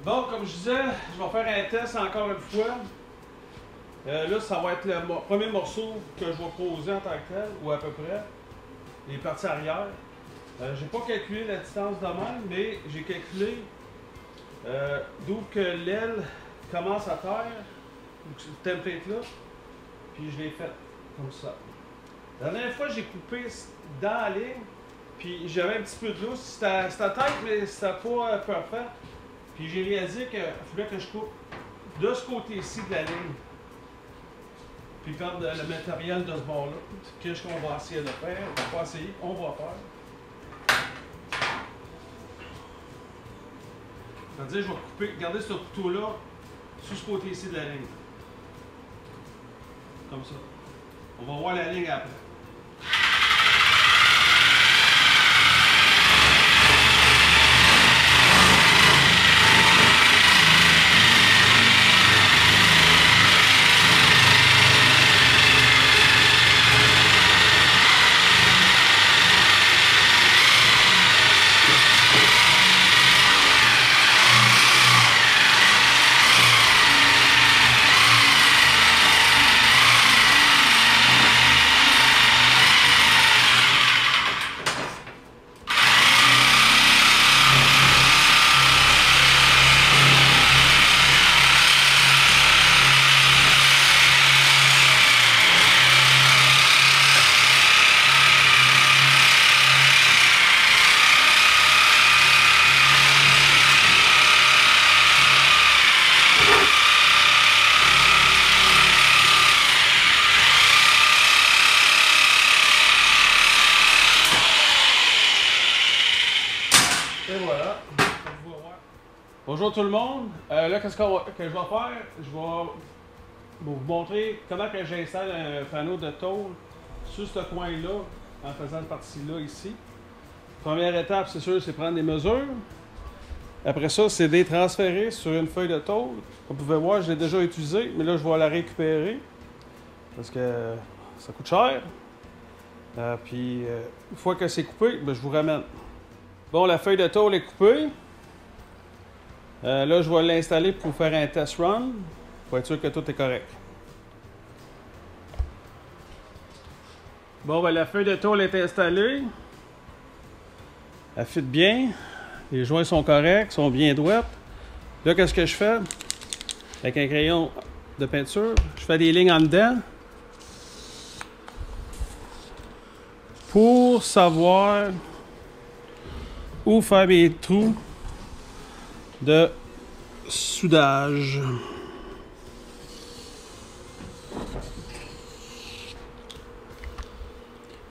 Bon, comme je disais, je vais faire un test encore une fois. Là, ça va être le premier morceau que je vais poser en tant que tel, ou à peu près. Les parties arrière. J'ai pas calculé la distance de même, mais j'ai calculé d'où que l'aile commence à terre, ce template-là, puis je l'ai fait comme ça. La dernière fois, j'ai coupé dans la ligne, puis j'avais un petit peu de lousse. C'était tête, mais c'était pas parfait. Puis j'ai réalisé qu'il fallait que je coupe de ce côté-ci de la ligne. Puis perdre le matériel de ce bord-là. Qu'est-ce qu'on va essayer de faire? On va pas essayer, on va faire. C'est-à-dire, je vais couper, garder ce couteau-là sur ce côté-ci de la ligne. Comme ça. On va voir la ligne après. Et voilà. Bonjour tout le monde. Là, qu'est-ce que je vais faire? Je vais vous montrer comment j'installe un panneau de tôle sur ce coin-là, en faisant cette partie-là ici. Première étape, c'est sûr, c'est prendre des mesures. Après ça, c'est de les transférer sur une feuille de tôle. Comme vous pouvez voir, je l'ai déjà utilisé, mais là, je vais la récupérer parce que ça coûte cher. Puis, une fois que c'est coupé, ben, je vous ramène. Bon, la feuille de tôle est coupée. Là, je vais l'installer pour faire un test run, pour être sûr que tout est correct. Bon, ben, la feuille de tôle est installée. Elle fit bien. Les joints sont corrects, sont bien droits. Là, qu'est-ce que je fais? Avec un crayon de peinture, je fais des lignes en dedans pour savoir où faire mes trous de soudage.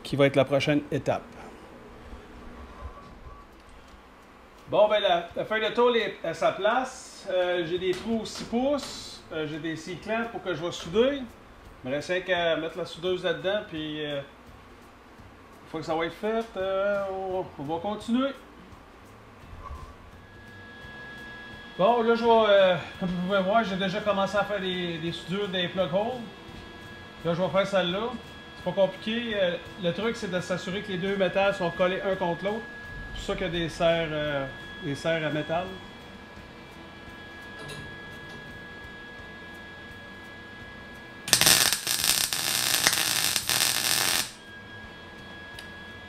Qui va être la prochaine étape. Bon, ben la feuille de tôle est à sa place. J'ai des trous 6 pouces. J'ai des cyclants pour que je vais souder. Il me reste qu'à mettre la soudeuse là-dedans, puis une fois que ça va être fait, on va continuer. Bon, là, comme vous pouvez voir, j'ai déjà commencé à faire des soudures des plug holes. Là, je vais faire celle-là. C'est pas compliqué. Le truc, c'est de s'assurer que les deux métals sont collés un contre l'autre. C'est pour ça qu'il y a des serres à métal.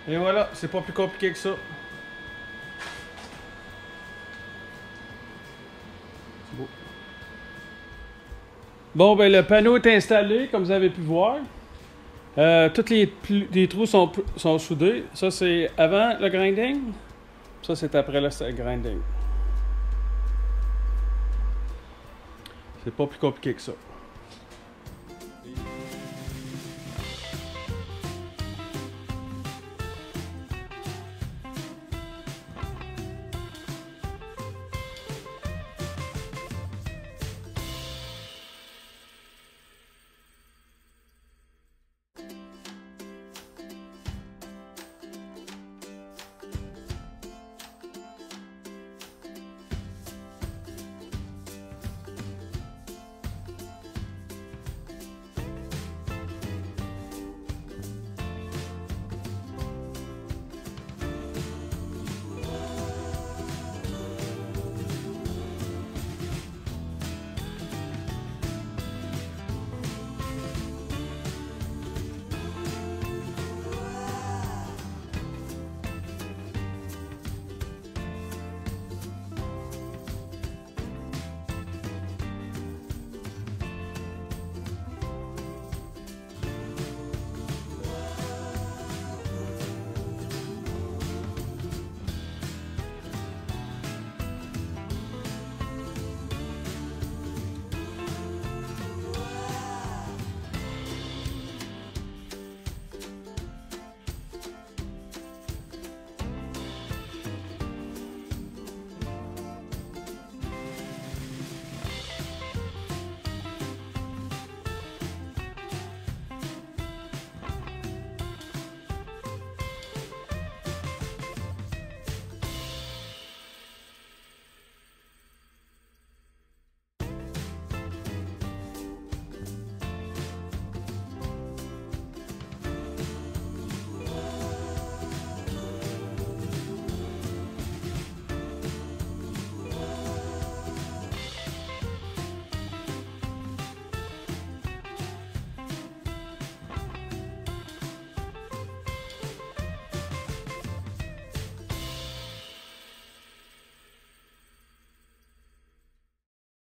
Et voilà, c'est pas plus compliqué que ça. Bon, ben le panneau est installé, comme vous avez pu voir. Tous les trous sont soudés. Ça, c'est avant le grinding. Ça, c'est après le grinding. C'est pas plus compliqué que ça.